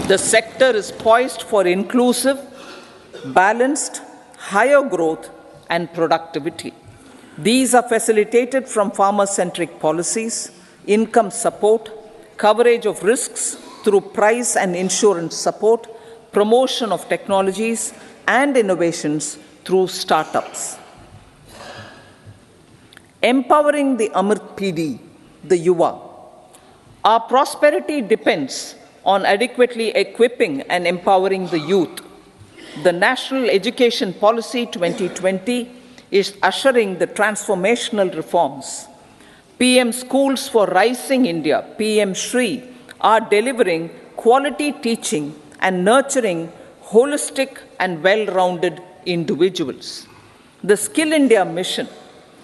The sector is poised for inclusive, balanced, higher growth and productivity. These are facilitated from farmer-centric policies, income support, coverage of risks through price and insurance support, promotion of technologies and innovations through startups. Empowering the Amrit PD, the Yuva. Our prosperity depends on adequately equipping and empowering the youth. The National Education Policy 2020 is ushering the transformational reforms. PM Schools for Rising India, PM Shri, are delivering quality teaching and nurturing holistic and well-rounded individuals. The Skill India mission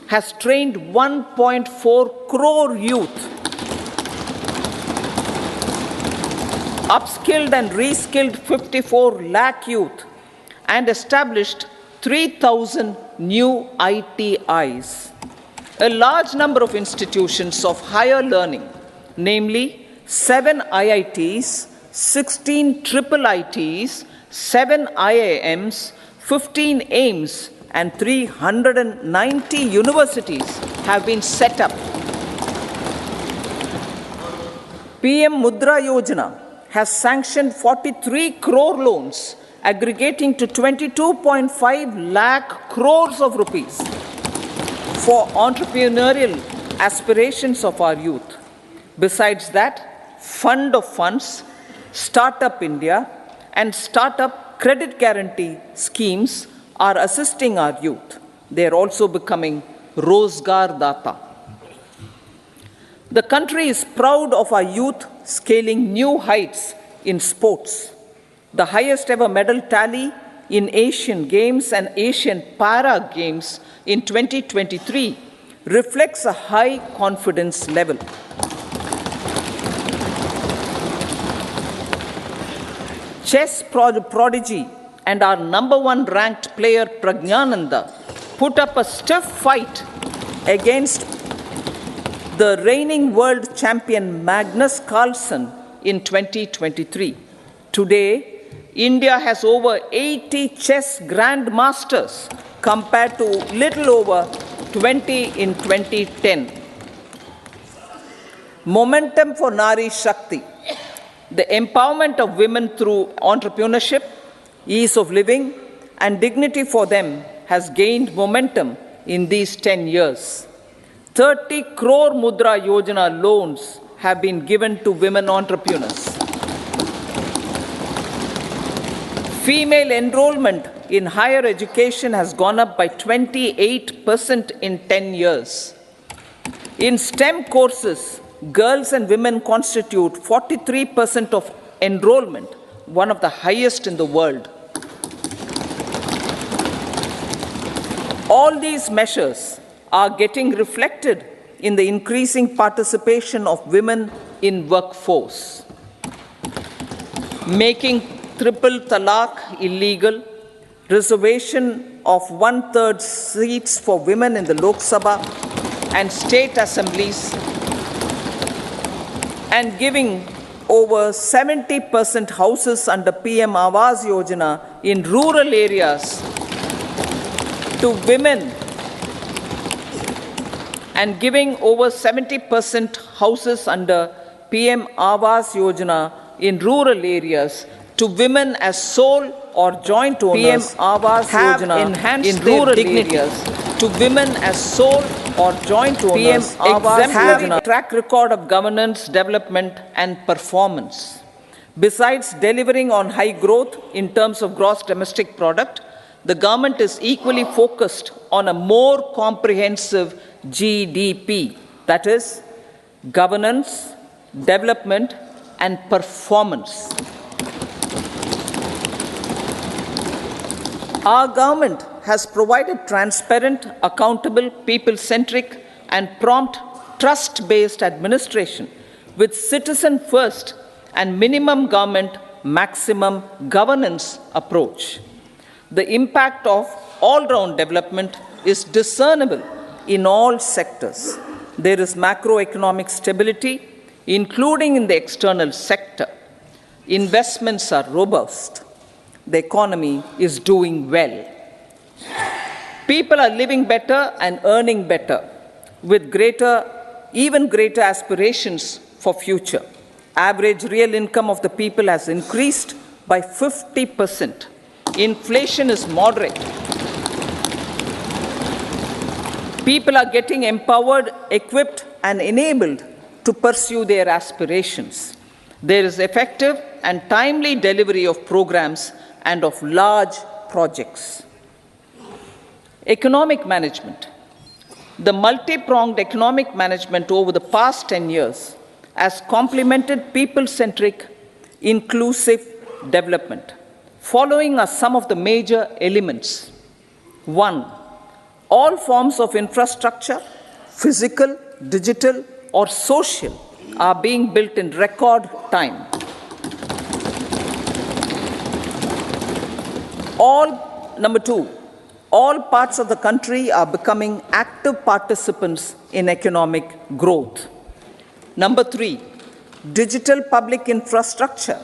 has trained 1.4 crore youth, upskilled and reskilled 54 lakh youth, and established 3,000 new ITIs. A large number of institutions of higher learning, namely 7 IITs, 16 triple ITs, 7 IIMs, 15 AIMS, and 390 universities have been set up. PM Mudra Yojana has sanctioned 43 crore loans aggregating to 22.5 lakh crores of rupees for entrepreneurial aspirations of our youth. Besides that, Fund of Funds, Startup India, and Startup Credit Guarantee schemes are assisting our youth. They are also becoming Rozgar Data. The country is proud of our youth scaling new heights in sports. The highest ever medal tally in Asian Games and Asian Para Games in 2023 reflects a high confidence level. Chess prodigy and our #1 ranked player Pragnananda put up a stiff fight against the reigning world champion Magnus Carlsen in 2023. Today, India has over 80 chess grandmasters compared to little over 20 in 2010. Momentum for Nari Shakti. The empowerment of women through entrepreneurship, ease of living, and dignity for them has gained momentum in these 10 years. 30 crore Mudra Yojana loans have been given to women entrepreneurs. Female enrollment in higher education has gone up by 28% in 10 years. In STEM courses, girls and women constitute 43% of enrollment, one of the highest in the world. All these measures are getting reflected in the increasing participation of women in workforce. Making triple talaq illegal, reservation of 1/3 seats for women in the Lok Sabha and state assemblies, and giving over 70% houses under PM Awas Yojana in rural areas to women, and giving over 70% houses under PM Awas Yojana in rural areas to women as sole or joint owners. PM Awas Yojana enhanced in rural areas to women as sole or joint owners. PM Awas Yojana track record of governance, development and performance. Besides delivering on high growth in terms of gross domestic product, the government is equally focused on a more comprehensive GDP, that is, governance, development and performance. Our government has provided transparent, accountable, people-centric and prompt, trust-based administration with citizen-first and minimum government, maximum governance approach. The impact of all-round development is discernible in all sectors. There is macroeconomic stability, including in the external sector. investments are robust, the economy is doing well. People are living better and earning better, with even greater aspirations for future. Average real income of the people has increased by 50%. Inflation is moderate. People are getting empowered, equipped, and enabled to pursue their aspirations. There is effective and timely delivery of programs and of large projects. Economic management. The multi-pronged economic management over the past 10 years has complemented people-centric, inclusive development. Following are some of the major elements. 1. All forms of infrastructure, physical, digital, or social, are being built in record time. Number 2, all parts of the country are becoming active participants in economic growth. Number 3, digital public infrastructure,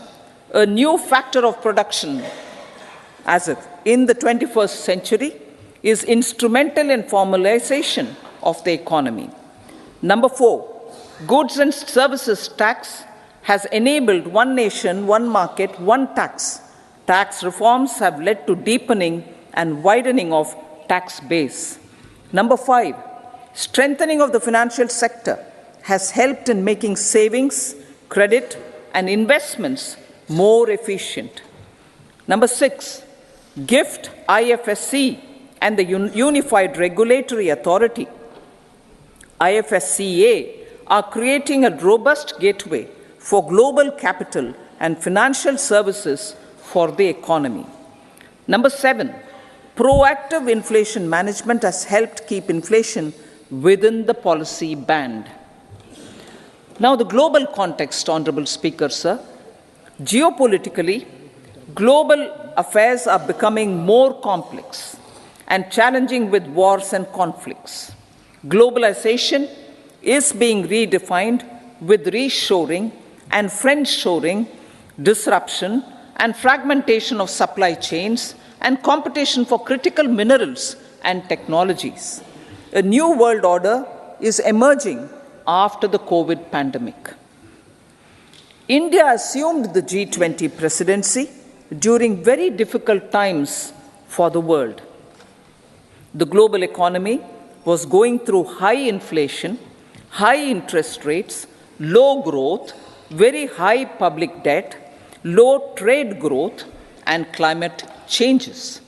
a new factor of production in the 21st century, is instrumental in formalization of the economy. Number 4, goods and services tax has enabled one nation, one market, one tax. Tax reforms have led to deepening and widening of tax base. Number 5, strengthening of the financial sector has helped in making savings, credit, and investments more efficient. Number 6, GIFT, IFSC, and the Unified Regulatory Authority, IFSCA, are creating a robust gateway for global capital and financial services for the economy. Number 7, proactive inflation management has helped keep inflation within the policy band. Now, the global context, Honorable Speaker, sir. Geopolitically, global affairs are becoming more complex and challenging with wars and conflicts. Globalization is being redefined with reshoring and friendshoring, disruption and fragmentation of supply chains, and competition for critical minerals and technologies. A new world order is emerging after the COVID pandemic. India assumed the G20 presidency during very difficult times for the world. The global economy was going through high inflation, high interest rates, low growth, very high public debt, low trade growth, and climate changes.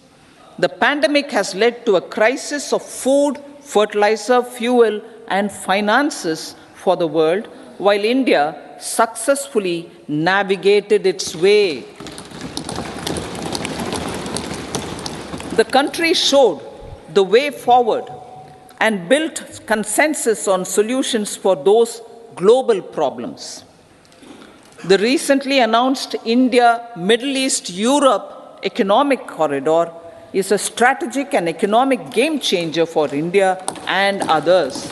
The pandemic has led to a crisis of food, fertilizer, fuel, and finances for the world, while India successfully navigated its way. The country showed the way forward and built consensus on solutions for those global problems. The recently announced India-Middle East-Europe economic corridor is a strategic and economic game changer for India and others.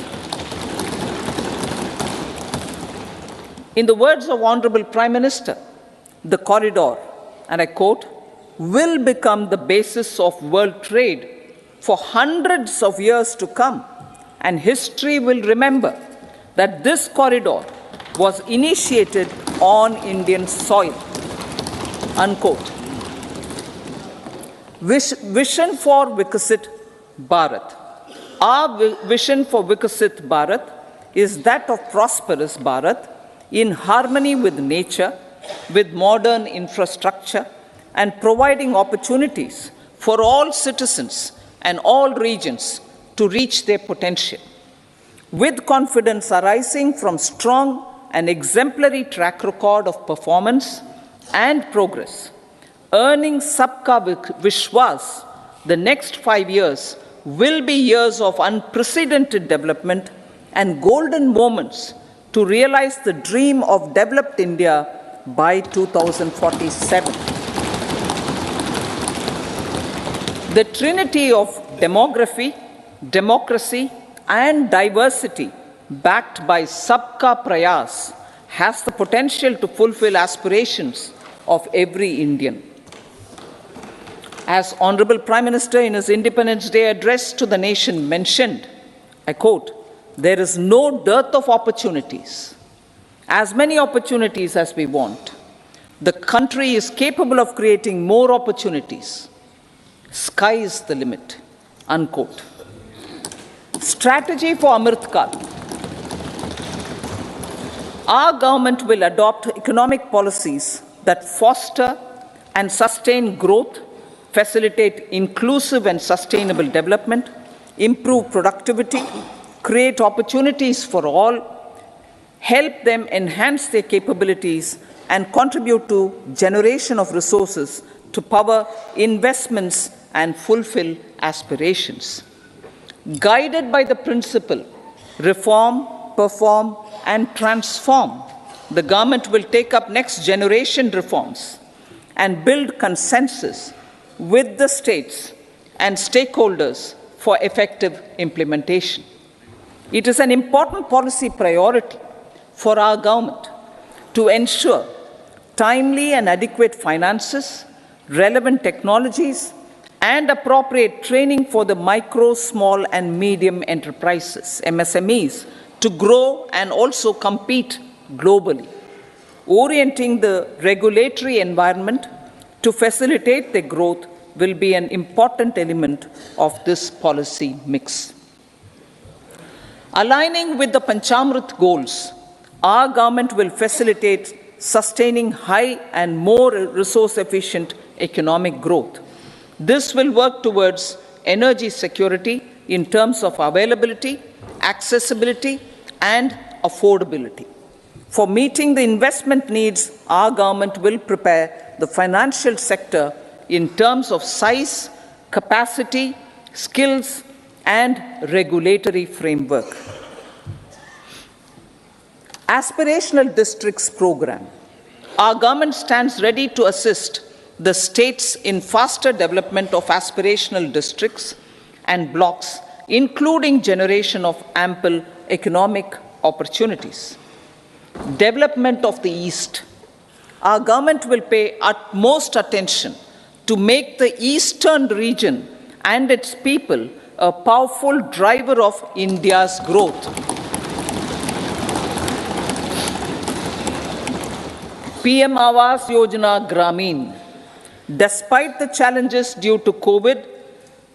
In the words of Honorable Prime Minister, the corridor, and I quote, will become the basis of world trade for hundreds of years to come, and history will remember that this corridor was initiated on Indian soil, unquote. Vision for Vikasit Bharat. Our vision for Vikasit Bharat is that of prosperous Bharat in harmony with nature, with modern infrastructure, and providing opportunities for all citizens and all regions to reach their potential. With confidence arising from strong and exemplary track record of performance and progress, earning Sabka Vishwas, the next 5 years will be years of unprecedented development and golden moments to realize the dream of developed India by 2047. The trinity of demography, democracy, and diversity, backed by Sabka Prayas, has the potential to fulfill aspirations of every Indian. As Honorable Prime Minister in his Independence Day address to the nation mentioned, I quote, "There is no dearth of opportunities, as many opportunities as we want. The country is capable of creating more opportunities. Sky is the limit," unquote. Strategy for Amrit Kal. Our government will adopt economic policies that foster and sustain growth, facilitate inclusive and sustainable development, improve productivity, create opportunities for all, help them enhance their capabilities, and contribute to generation of resources to power investments and fulfill aspirations. Guided by the principle, reform, perform, and transform, the government will take up next generation reforms and build consensus with the states and stakeholders for effective implementation. It is an important policy priority for our government to ensure timely and adequate finances, relevant technologies, and appropriate training for the micro, small, and medium enterprises, MSMEs, to grow and also compete globally. Orienting the regulatory environment to facilitate their growth will be an important element of this policy mix. Aligning with the Panchamrit goals, our government will facilitate sustaining high and more resource-efficient economic growth. This will work towards energy security in terms of availability, accessibility, and affordability. For meeting the investment needs, our government will prepare the financial sector in terms of size, capacity, skills, and regulatory framework. Aspirational Districts Program. Our government stands ready to assist the states in faster development of aspirational districts and blocks, including generation of ample economic opportunities. Development of the East. Our government will pay utmost attention to make the eastern region and its people a powerful driver of India's growth. PM Awas Yojana Gramin. Despite the challenges due to COVID,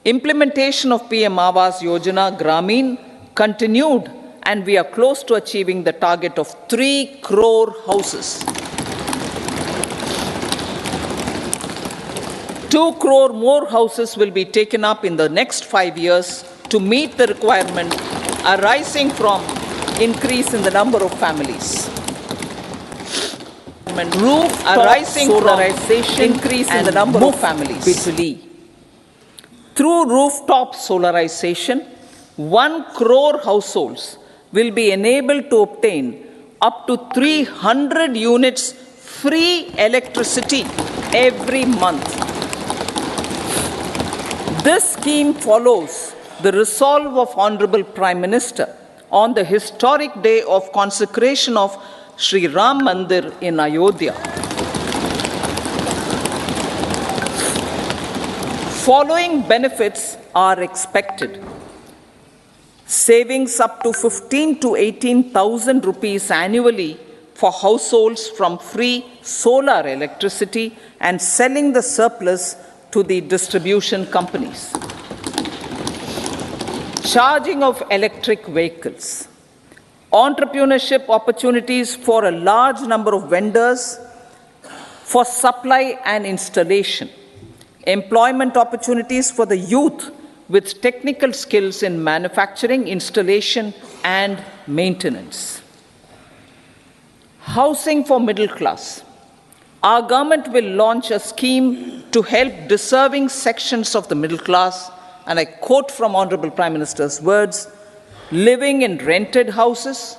implementation of PM Awas Yojana Gramin continued, and we are close to achieving the target of 3 crore houses. 2 crore more houses will be taken up in the next 5 years to meet the requirement arising from increase in the number of families. Arising solarization, increase in the number of families. Through rooftop solarization, 1 crore households will be enabled to obtain up to 300 units free electricity every month. This scheme follows the resolve of Honorable Prime Minister on the historic day of consecration of Sri Ram Mandir in Ayodhya. Following benefits are expected. Savings up to 15 to 18,000 rupees annually for households from free solar electricity and selling the surplus to the distribution companies. Charging of electric vehicles. Entrepreneurship opportunities for a large number of vendors for supply and installation. Employment opportunities for the youth with technical skills in manufacturing, installation, and maintenance. Housing for middle class. Our government will launch a scheme to help deserving sections of the middle class, and I quote from Honorable Prime Minister's words, living in rented houses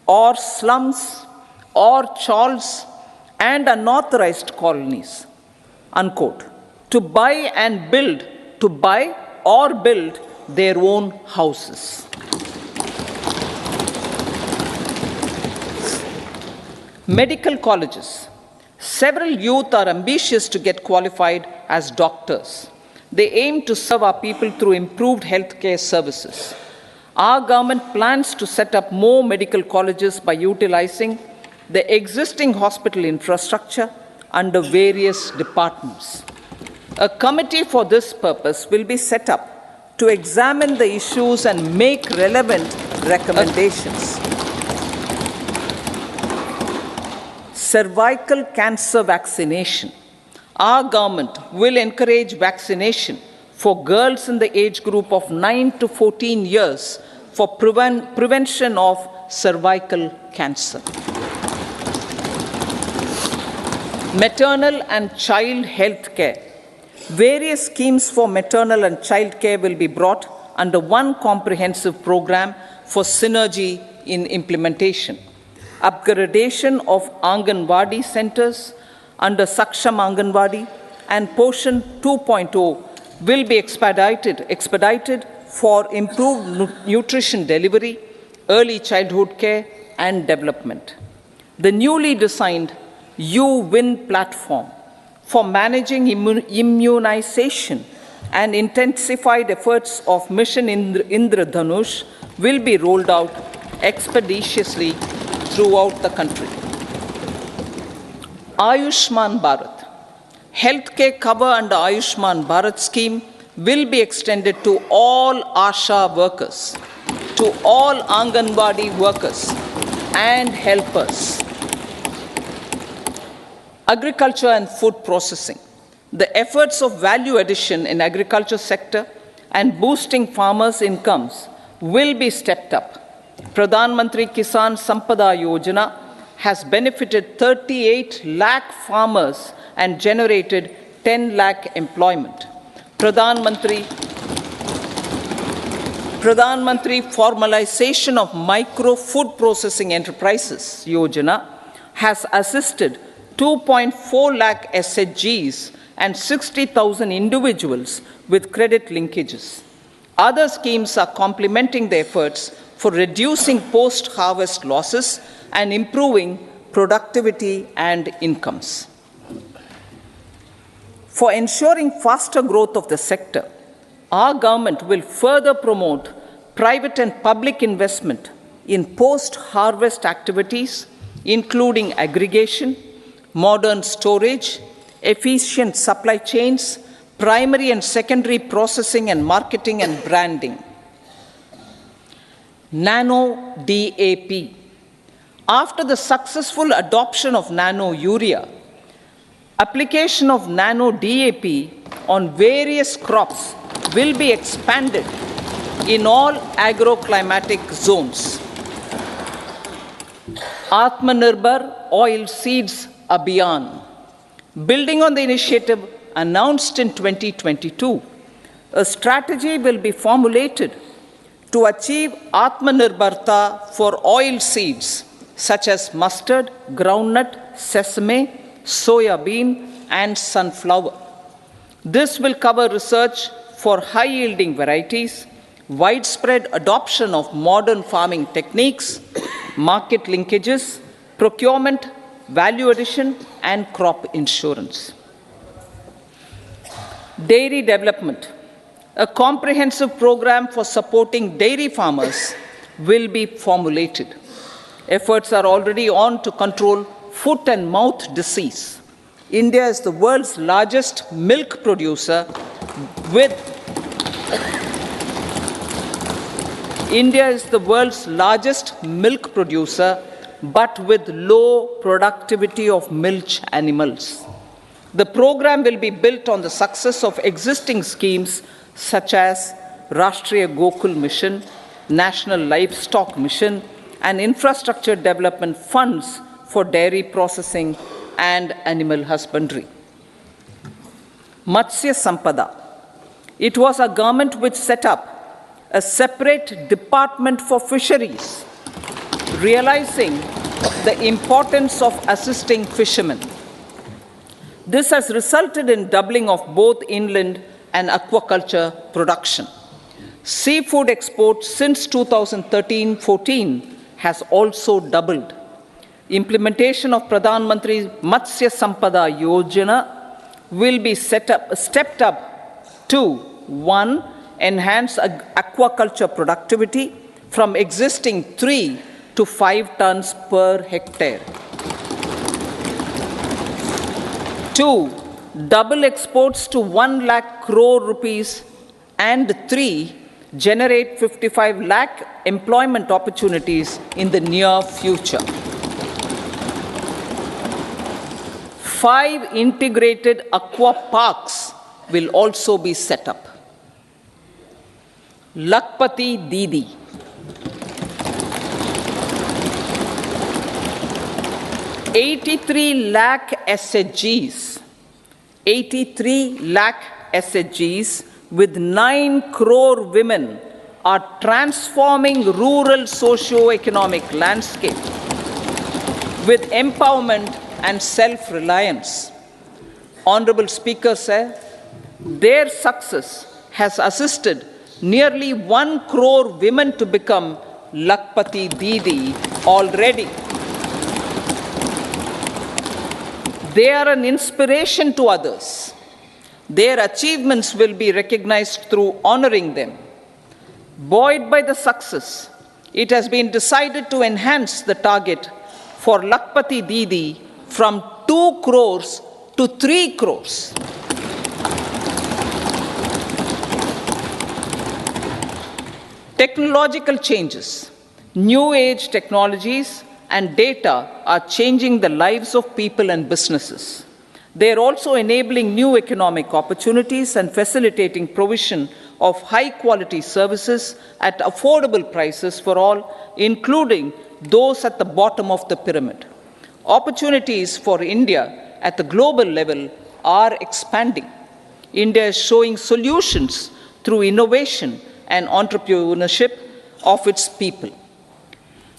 or slums or chawls and unauthorized colonies, unquote, to buy or build their own houses. Medical colleges. Several youth are ambitious to get qualified as doctors. They aim to serve our people through improved healthcare services. Our government plans to set up more medical colleges by utilizing the existing hospital infrastructure under various departments. A committee for this purpose will be set up to examine the issues and make relevant recommendations. Cervical cancer vaccination. Our government will encourage vaccination for girls in the age group of 9 to 14 years for prevention of cervical cancer. Maternal and child health care. Various schemes for maternal and child care will be brought under one comprehensive program for synergy in implementation. Upgradation of Anganwadi centers under Saksham Anganwadi and Poshan 2.0 will be expedited for improved nutrition delivery, early childhood care and development. The newly designed U-Win platform for managing immunization and intensified efforts of Mission Indradhanush will be rolled out expeditiously throughout the country. Ayushman Bharat. Healthcare cover under Ayushman Bharat scheme will be extended to all ASHA workers, to all Anganwadi workers and helpers. Agriculture and food processing. The efforts of value addition in agriculture sector and boosting farmers' incomes will be stepped up. Pradhan Mantri Kisan Sampada Yojana has benefited 38 lakh farmers and generated 10 lakh employment. Pradhan Mantri Formalization of Micro Food Processing Enterprises Yojana has assisted 2.4 lakh SHGs and 60,000 individuals with credit linkages. Other schemes are complementing the efforts for reducing post-harvest losses and improving productivity and incomes. For ensuring faster growth of the sector, our government will further promote private and public investment in post-harvest activities, including aggregation, modern storage, efficient supply chains, primary and secondary processing and marketing and branding. Nano DAP. After the successful adoption of nano urea, application of nano DAP on various crops will be expanded in all agroclimatic zones. Atmanirbhar Oil Seeds Abhiyan. Building on the initiative announced in 2022, a strategy will be formulated to achieve Atmanirbharta for oil seeds such as mustard, groundnut, sesame, soya bean, and sunflower. This will cover research for high-yielding varieties, widespread adoption of modern farming techniques, market linkages, procurement, value addition, and crop insurance. Dairy development. A comprehensive program for supporting dairy farmers will be formulated. Efforts are already on to control foot and mouth disease. India is the world's largest milk producer with but with low productivity of milch animals. The program will be built on the success of existing schemes such as Rashtriya Gokul Mission, National Livestock Mission, and infrastructure development funds for dairy processing and animal husbandry. Matsya Sampada. It was our government which set up a separate department for fisheries, realizing the importance of assisting fishermen. This has resulted in doubling of both inland and aquaculture production. Seafood exports since 2013-14 has also doubled. Implementation of Pradhan Mantri Matsya Sampada Yojana will be stepped up to 1. Enhance aquaculture productivity from existing 3 to 5 tons per hectare. 2. Double exports to 1 lakh crore rupees, and 3. Generate 55 lakh employment opportunities in the near future. 5 integrated aqua parks will also be set up. Lakpati Didi. $83 lakh SHGs. 83 lakh SHGs with 9 crore women are transforming rural socio-economic landscape with empowerment and self-reliance. Honorable Speaker, sir, their success has assisted nearly 1 crore women to become Lakpati Didi already. They are an inspiration to others. Their achievements will be recognized through honoring them. Buoyed by the success, it has been decided to enhance the target for Lakpati Didi from 2 crores to 3 crores. Technological changes, new age technologies and data are changing the lives of people and businesses. They are also enabling new economic opportunities and facilitating provision of high-quality services at affordable prices for all, including those at the bottom of the pyramid. Opportunities for India at the global level are expanding. India is showing solutions through innovation and entrepreneurship of its people.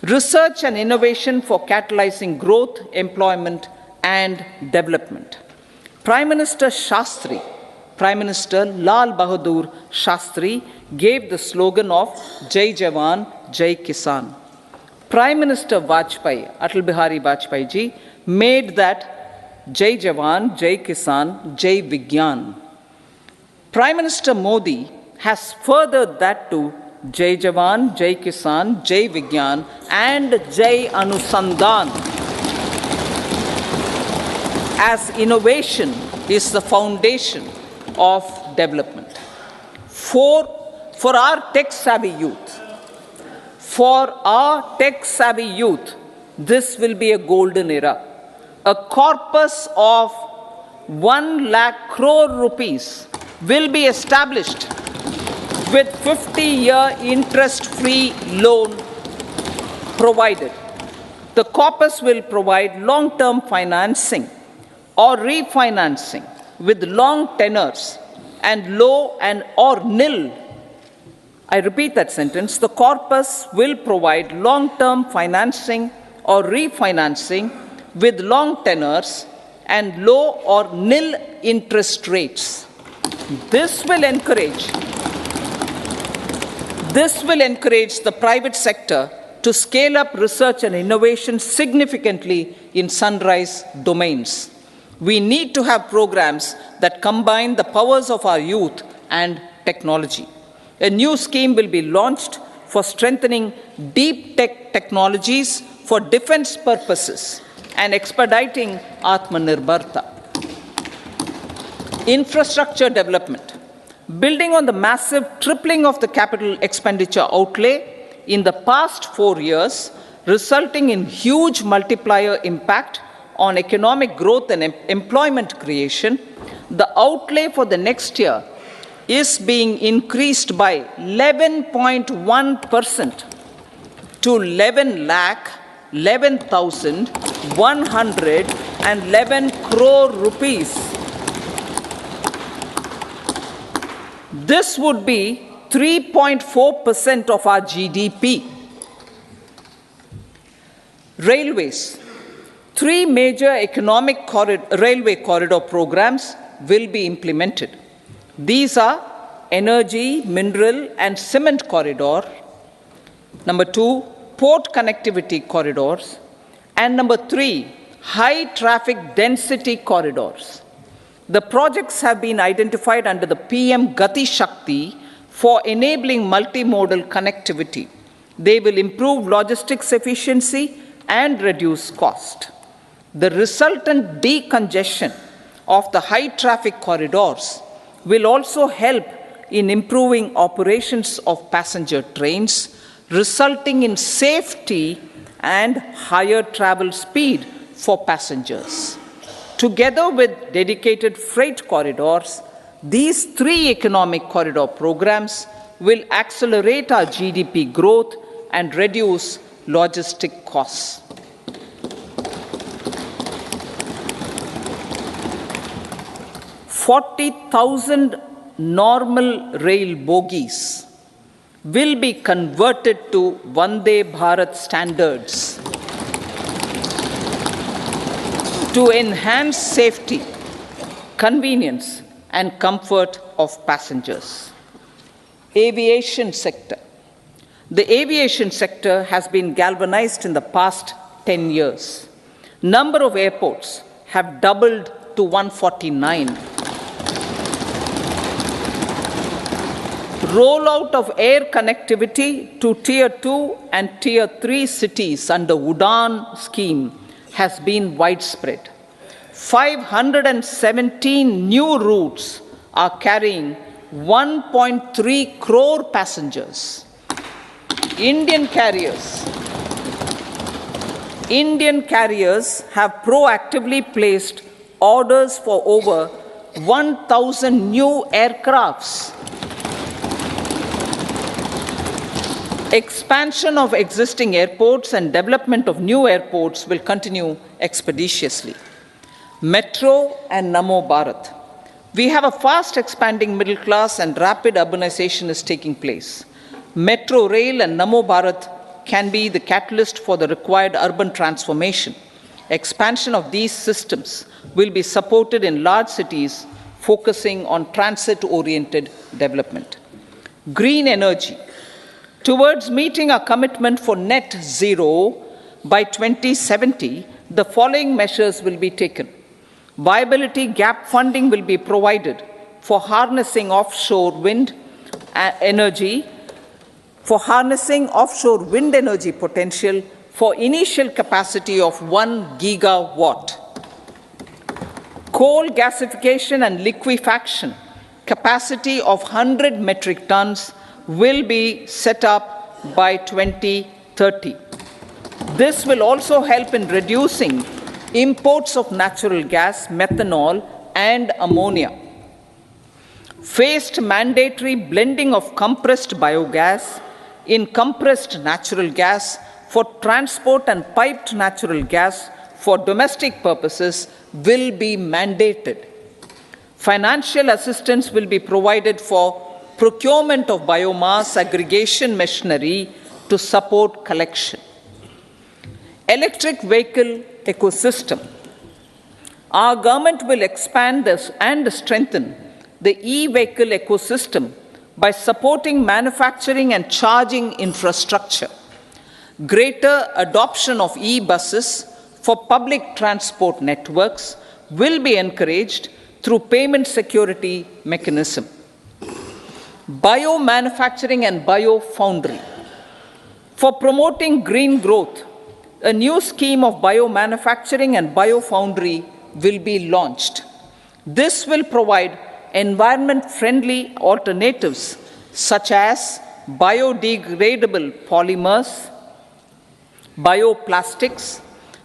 Research and innovation for catalyzing growth, employment, and development. Prime Minister Shastri, Prime Minister Lal Bahadur Shastri gave the slogan of Jai Jawan, Jai Kisan. Prime Minister Vajpayee, Atal Bihari Vajpayee ji, made that Jai Jawan, Jai Kisan, Jai Vigyan. Prime Minister Modi has furthered that to Jai Jawan, Jai Kisan, Jai Vigyan, and Jai Anusandhan, as innovation is the foundation of development. For our tech-savvy youth, this will be a golden era. A corpus of 1 lakh crore rupees will be established with 50-year interest-free loan provided. The corpus will provide long-term financing or refinancing with long tenors and low and or nil. I repeat that sentence. The corpus will provide long-term financing or refinancing with long tenors and low or nil interest rates. This will encourage the private sector to scale up research and innovation significantly in sunrise domains. We need to have programs that combine the powers of our youth and technology. A new scheme will be launched for strengthening deep tech technologies for defense purposes and expediting Atmanirbharta. Infrastructure development. Building on the massive tripling of the capital expenditure outlay in the past 4 years, resulting in huge multiplier impact on economic growth and employment creation, the outlay for the next year is being increased by 11.1% to 11,11,111 crore rupees. This would be 3.4% of our GDP. Railways. 3 major railway corridor programs will be implemented. These are energy, mineral, and cement corridor. Number 2, port connectivity corridors, And number 3, high traffic density corridors. The projects have been identified under the PM Gati Shakti for enabling multimodal connectivity. They will improve logistics efficiency and reduce cost. The resultant decongestion of the high traffic corridors will also help in improving operations of passenger trains, resulting in safety and higher travel speed for passengers. Together with dedicated freight corridors, these 3 economic corridor programs will accelerate our GDP growth and reduce logistic costs. "40,000 normal rail bogies will be converted to Vande Bharat standards to enhance safety, convenience, and comfort of passengers." Aviation sector. The aviation sector has been galvanized in the past 10 years. Number of airports have doubled to 149. Rollout of air connectivity to Tier 2 and Tier 3 cities under UDAN scheme has been widespread. 517 new routes are carrying 1.3 crore passengers. Indian carriers have proactively placed orders for over 1,000 new aircrafts. Expansion of existing airports and development of new airports will continue expeditiously. Metro and Namo Bharat. We have a fast expanding middle class and rapid urbanization is taking place. Metro rail and Namo Bharat can be the catalyst for the required urban transformation. Expansion of these systems will be supported in large cities, focusing on transit-oriented development. Green energy. Towards meeting our commitment for net zero by 2070, the following measures will be taken. Viability gap funding will be provided for harnessing offshore wind energy potential for initial capacity of 1 gigawatt. Coal gasification and liquefaction capacity of 100 metric tons will be set up by 2030. This will also help in reducing imports of natural gas, methanol, and ammonia. Phased mandatory blending of compressed biogas in compressed natural gas for transport and piped natural gas for domestic purposes will be mandated. Financial assistance will be provided for procurement of biomass aggregation machinery to support collection. Electric vehicle ecosystem. Our government will expand this and strengthen the e-vehicle ecosystem by supporting manufacturing and charging infrastructure. Greater adoption of e-buses for public transport networks will be encouraged through payment security mechanism. Biomanufacturing and biofoundry. For promoting green growth, a new scheme of biomanufacturing and biofoundry will be launched. This will provide environment-friendly alternatives such as biodegradable polymers, bioplastics,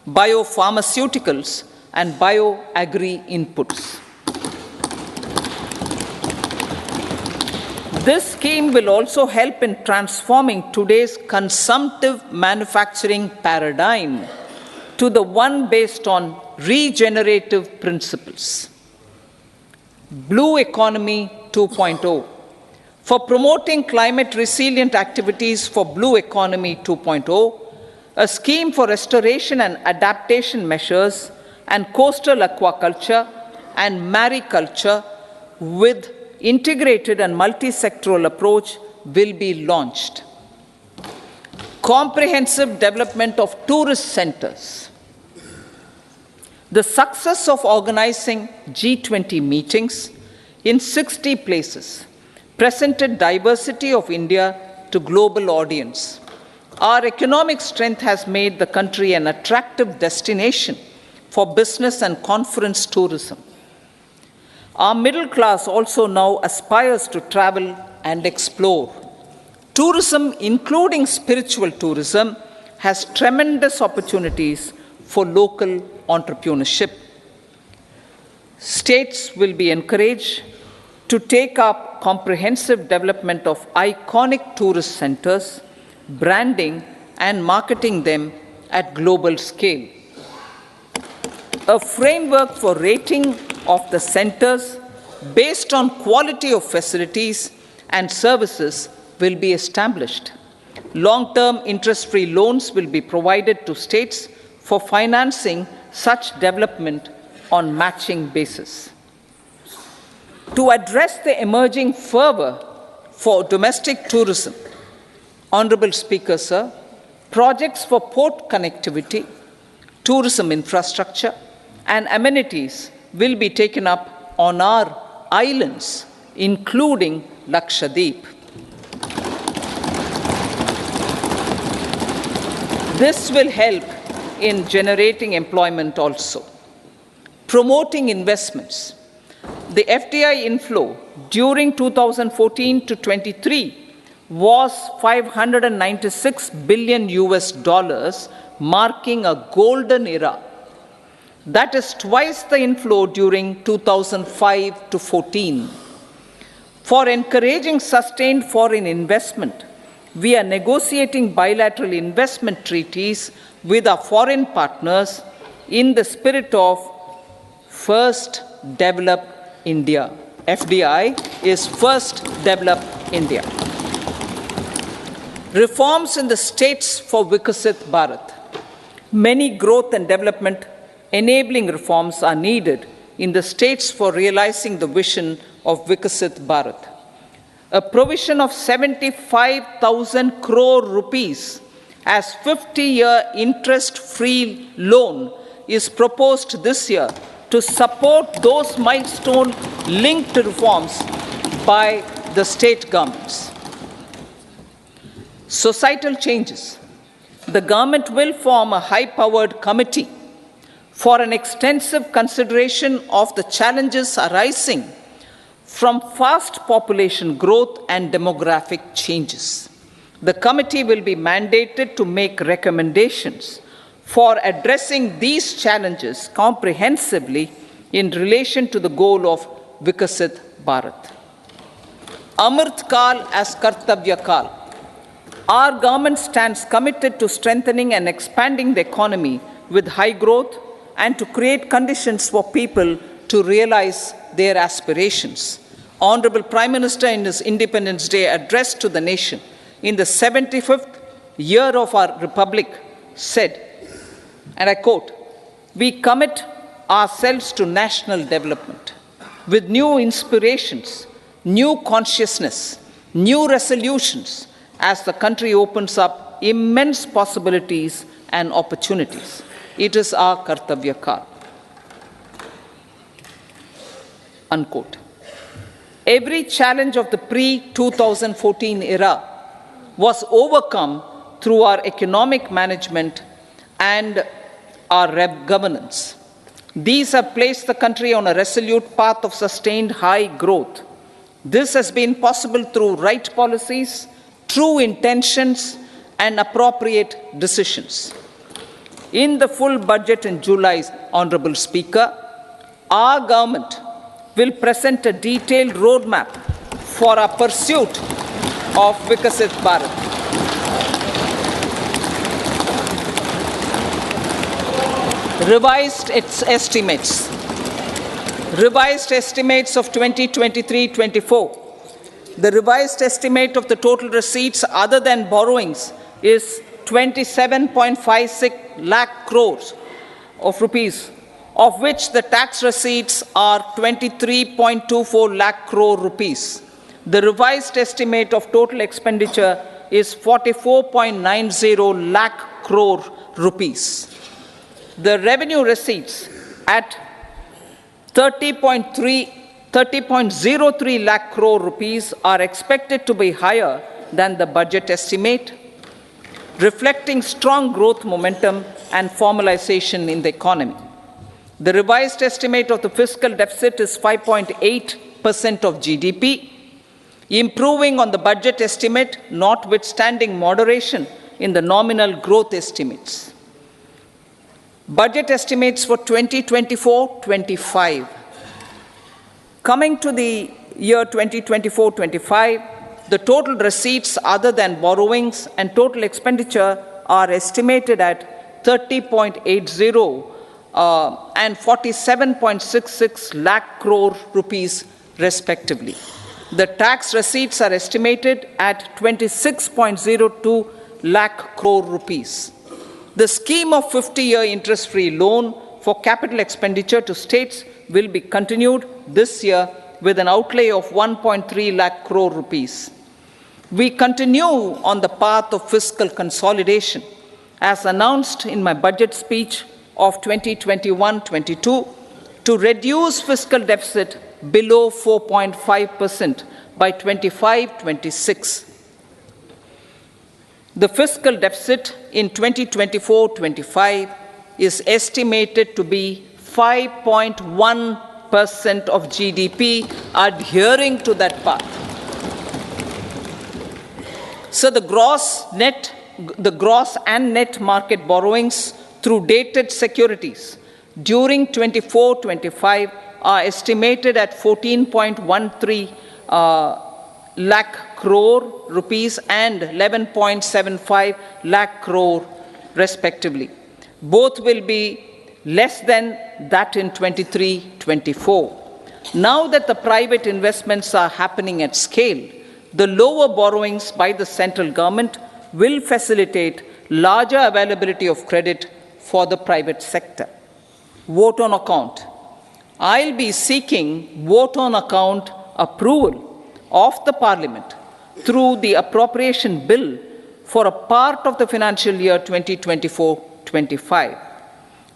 biopharmaceuticals, and bioagri inputs. This scheme will also help in transforming today's consumptive manufacturing paradigm to the one based on regenerative principles. Blue Economy 2.0. For promoting climate-resilient activities for Blue Economy 2.0, a scheme for restoration and adaptation measures and coastal aquaculture and mariculture with integrated and multi-sectoral approach will be launched. Comprehensive development of tourist centers. The success of organizing G20 meetings in 60 places presented diversity of India to global audience. Our economic strength has made the country an attractive destination for business and conference tourism. Our middle class also now aspires to travel and explore. Tourism, including spiritual tourism, has tremendous opportunities for local entrepreneurship. States will be encouraged to take up comprehensive development of iconic tourist centers, branding and marketing them at global scale. A framework for rating of the centers based on quality of facilities and services will be established. Long-term interest-free loans will be provided to states for financing such development on matching basis. To address the emerging fervor for domestic tourism, Honorable Speaker, sir, projects for port connectivity, tourism infrastructure, and amenities will be taken up on our islands, including Lakshadweep. This will help in generating employment also. Promoting investments. The FDI inflow during 2014 to 23 was $596 billion US, marking a golden era. That is twice the inflow during 2005 to 14. For encouraging sustained foreign investment, we are negotiating bilateral investment treaties with our foreign partners in the spirit of First Develop India. FDI is First Develop India. Reforms in the states for Vikasit Bharat. Many growth and development enabling reforms are needed in the states for realizing the vision of Vikasit Bharat. A provision of 75,000 crore rupees as 50-year interest-free loan is proposed this year to support those milestone-linked reforms by the state governments. Societal changes. The government will form a high-powered committee for an extensive consideration of the challenges arising from fast population growth and demographic changes. The committee will be mandated to make recommendations for addressing these challenges comprehensively in relation to the goal of Vikasit Bharat. Amrit Kal as Kartavya Kal. Our government stands committed to strengthening and expanding the economy with high growth and to create conditions for people to realize their aspirations. Honorable Prime Minister, in his Independence Day address to the nation in the 75th year of our Republic, said, and I quote, "We commit ourselves to national development with new inspirations, new consciousness, new resolutions as the country opens up immense possibilities and opportunities. It is our Kartavya Kal." Unquote. Every challenge of the pre-2014 era was overcome through our economic management and our governance. These have placed the country on a resolute path of sustained high growth. This has been possible through right policies, true intentions, and appropriate decisions. In the full budget in July, Honorable Speaker, our government will present a detailed roadmap for our pursuit of Vikasit Bharat. Revised estimates. Revised estimates of 2023-24. The revised estimate of the total receipts other than borrowings is 27.56 lakh crores of rupees, of which the tax receipts are 23.24 lakh crore rupees. The revised estimate of total expenditure is 44.90 lakh crore rupees. The revenue receipts at 30.03 lakh crore rupees are expected to be higher than the budget estimate, reflecting strong growth momentum and formalization in the economy. The revised estimate of the fiscal deficit is 5.8% of GDP, improving on the budget estimate, notwithstanding moderation in the nominal growth estimates. Budget estimates for 2024-25. Coming to the year 2024-25, the total receipts other than borrowings and total expenditure are estimated at 30.80 and 47.66 lakh crore rupees respectively. The tax receipts are estimated at 26.02 lakh crore rupees. The scheme of 50-year interest-free loan for capital expenditure to states will be continued this year with an outlay of 1.3 lakh crore rupees. We continue on the path of fiscal consolidation, as announced in my budget speech of 2021-22, to reduce fiscal deficit below 4.5% by 25-26. The fiscal deficit in 2024-25 is estimated to be 5.1% of GDP, adhering to that path. So the gross and net market borrowings through dated securities during 24-25 are estimated at 14.13 lakh crore rupees and 11.75 lakh crore respectively. Both will be less than that in 23-24. Now that the private investments are happening at scale, the lower borrowings by the central government will facilitate larger availability of credit for the private sector. Vote on account. I'll be seeking vote on account approval of the Parliament through the appropriation bill for a part of the financial year 2024-25.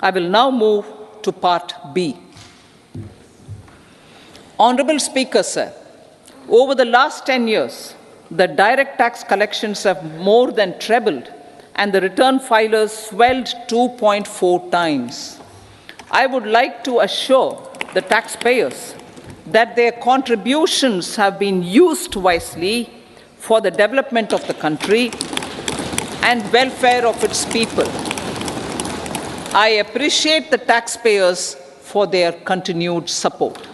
I will now move to Part B. Honourable Speaker, sir, over the last 10 years, the direct tax collections have more than trebled and the return filers swelled 2.4 times. I would like to assure the taxpayers that their contributions have been used wisely for the development of the country and welfare of its people. I appreciate the taxpayers for their continued support.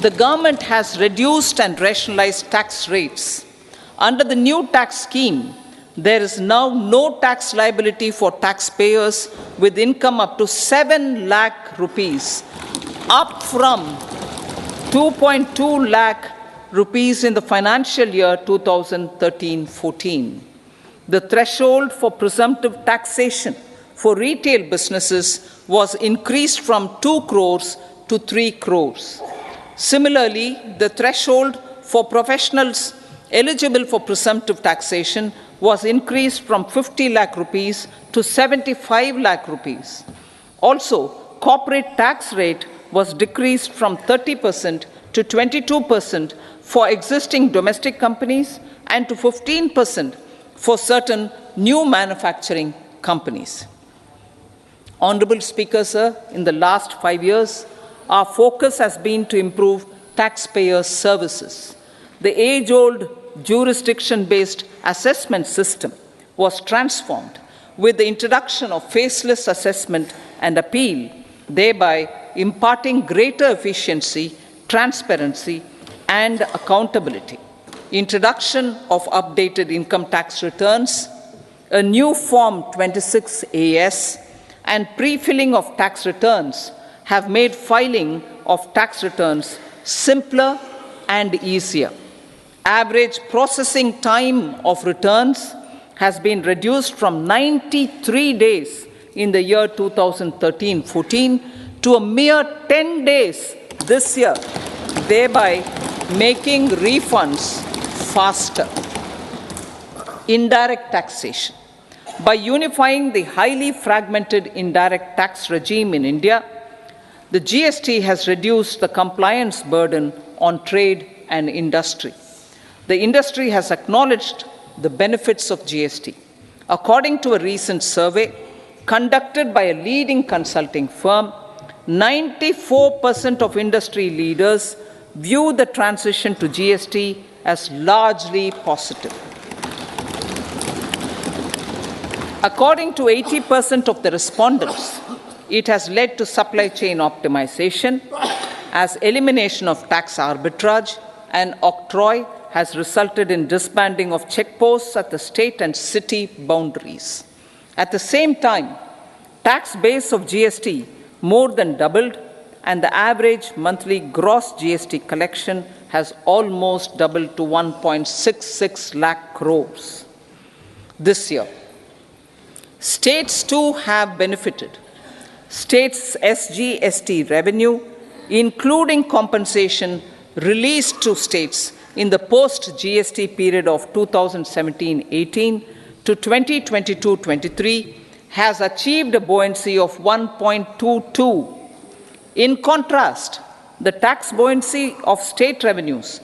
The government has reduced and rationalized tax rates. Under the new tax scheme, there is now no tax liability for taxpayers with income up to 7 lakh rupees, up from 2.2 lakh rupees in the financial year 2013-14. The threshold for presumptive taxation for retail businesses was increased from 2 crores to 3 crores. Similarly, the threshold for professionals eligible for presumptive taxation was increased from 50 lakh rupees to 75 lakh rupees. Also, corporate tax rate was decreased from 30% to 22% for existing domestic companies and to 15% for certain new manufacturing companies. Honourable Speaker, sir, in the last 5 years, our focus has been to improve taxpayer services. The age-old jurisdiction-based assessment system was transformed with the introduction of faceless assessment and appeal, thereby imparting greater efficiency, transparency, and accountability. Introduction of updated income tax returns, a new Form 26AS, and pre-filling of tax returns have made filing of tax returns simpler and easier. Average processing time of returns has been reduced from 93 days in the year 2013-14 to a mere 10 days this year, thereby making refunds faster. Indirect taxation. By unifying the highly fragmented indirect tax regime in India, the GST has reduced the compliance burden on trade and industry. The industry has acknowledged the benefits of GST. According to a recent survey conducted by a leading consulting firm, 94% of industry leaders view the transition to GST as largely positive. According to 80% of the respondents, it has led to supply chain optimization, as elimination of tax arbitrage and octroi has resulted in disbanding of checkposts at the state and city boundaries. At the same time, tax base of GST more than doubled, and the average monthly gross GST collection has almost doubled to 1.66 lakh crores this year. States too have benefited. States' SGST revenue, including compensation released to states in the post-GST period of 2017-18 to 2022-23, has achieved a buoyancy of 1.22. In contrast, the tax buoyancy of state revenues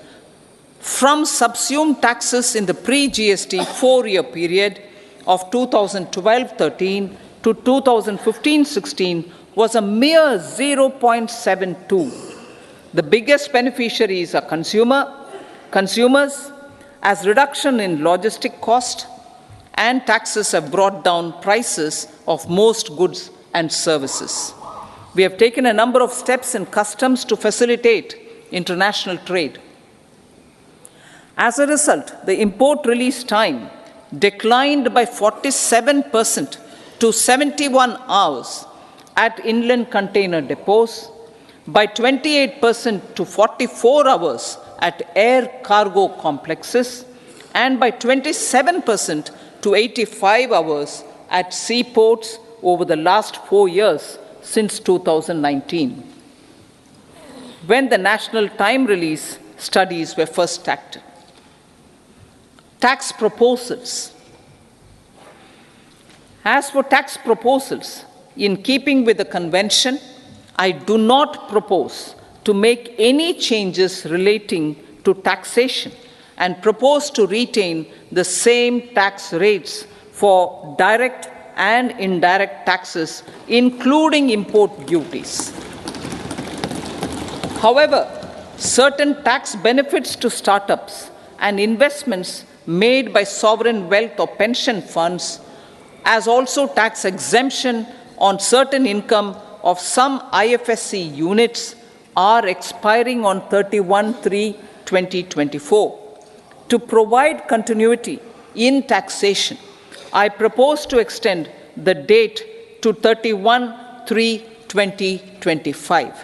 from subsumed taxes in the pre-GST four-year period of 2012-13 to 2015-16 was a mere 0.72. The biggest beneficiaries are consumers, as reduction in logistic cost and taxes have brought down prices of most goods and services. We have taken a number of steps in customs to facilitate international trade. As a result, the import release time declined by 47% to 71 hours at inland container depots, by 28% to 44 hours at air cargo complexes, and by 27% to 85 hours at seaports over the last 4 years since 2019, when the national time release studies were first started. Tax proposals. As for tax proposals, in keeping with the convention, I do not propose to make any changes relating to taxation and propose to retain the same tax rates for direct and indirect taxes, including import duties. However, certain tax benefits to startups and investments made by sovereign wealth or pension funds, as also tax exemption on certain income of some IFSC units, are expiring on 31/3/2024. To provide continuity in taxation, I propose to extend the date to 31/3/2025.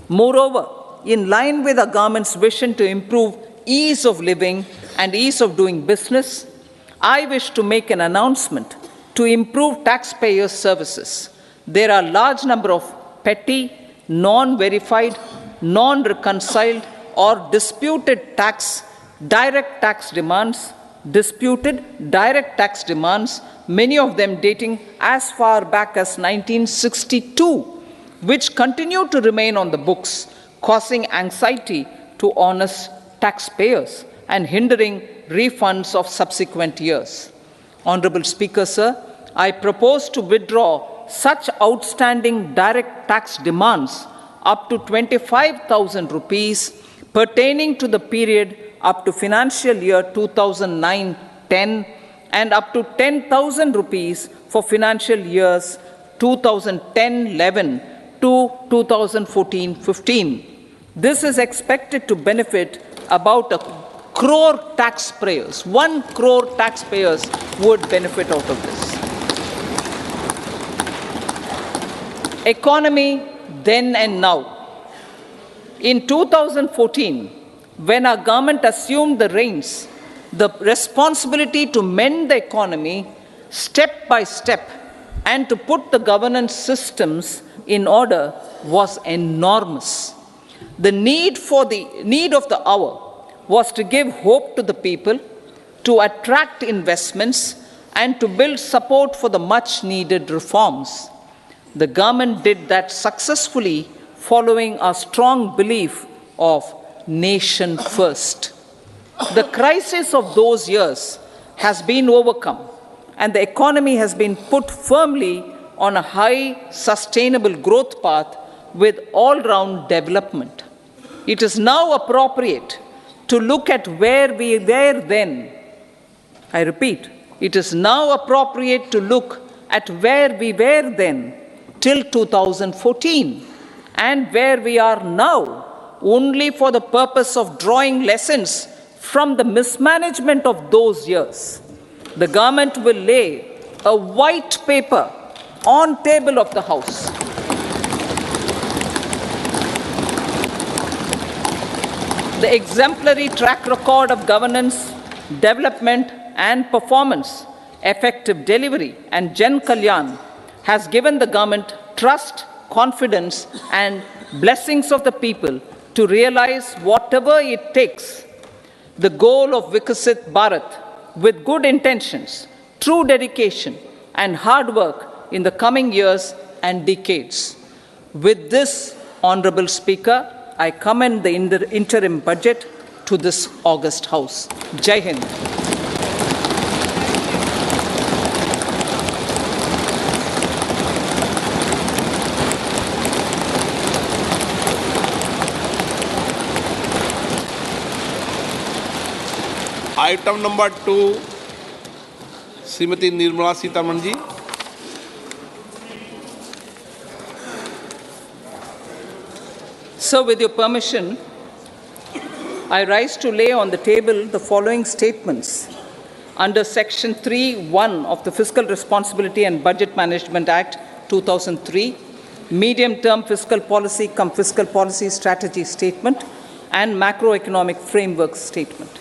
Moreover, in line with our government's vision to improve ease of living and ease of doing business, I wish to make an announcement to improve taxpayers' services. There are a large number of petty, non-verified, non-reconciled, or disputed direct tax demands, many of them dating as far back as 1962, which continue to remain on the books, causing anxiety to honest taxpayers and hindering refunds of subsequent years. Honorable Speaker, sir, I propose to withdraw such outstanding direct tax demands up to 25,000 rupees pertaining to the period up to financial year 2009-10 and up to 10,000 rupees for financial years 2010-11 to 2014-15. This is expected to benefit about 1 crore taxpayers. 1 crore taxpayers would benefit out of this. Economy then and now. In 2014, when our government assumed the reins, the responsibility to mend the economy step by step and to put the governance systems in order was enormous. The need of the hour was to give hope to the people, to attract investments and to build support for the much needed reforms. The government did that successfully, following a strong belief of nation first. The crisis of those years has been overcome, and the economy has been put firmly on a high, sustainable growth path with all-round development. It is now appropriate to look at where we were then. I repeat, it is now appropriate to look at where we were then till 2014 and where we are now, only for the purpose of drawing lessons from the mismanagement of those years. The government will lay a white paper on table of the House. The exemplary track record of governance, development and performance, effective delivery and Jan Kalyan has given the government trust, confidence and blessings of the people to realize whatever it takes, the goal of Vikasit Bharat, with good intentions, true dedication and hard work in the coming years and decades. With this, Honorable Speaker, I commend the interim budget to this august House. Jai Hind. Item number 2 Shrimati Nirmala Sitharaman ji. Sir, with your permission, I rise to lay on the table the following statements under Section 3(1) of the Fiscal Responsibility and Budget Management Act 2003, Medium-Term Fiscal Policy cum Fiscal Policy Strategy Statement and Macroeconomic Framework Statement.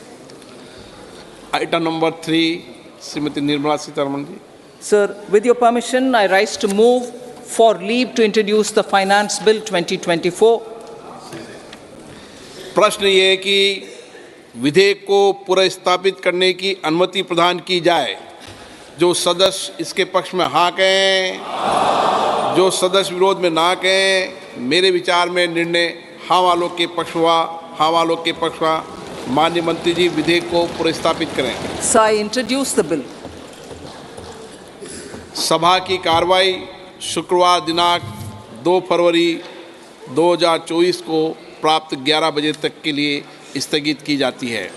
Item number 3, Srimati Nirmala Sitharaman ji. Sir, with your permission, I rise to move for leave to introduce the Finance Bill 2024. प्रश्न ये है कि विधेयक को पुनर्स्थापित करने की अनुमति प्रदान की जाए। जो सदस्य इसके पक्ष में हाँ कहें, जो सदस्य विरोध में ना कहें। मेरे विचार में निर्णय हाँ वालों के पक्ष हुआ, हाँ वालों के पक्ष हुआ। माननीय मंत्री जी विधेयक को पुनर्स्थापित करें। So I introduce the bill. सभा की कार्रवाई शुक्रवार दिनांक 2 फरवरी 2024 को प्राप्त 11 बजे तक के लिए स्थगित की जाती है।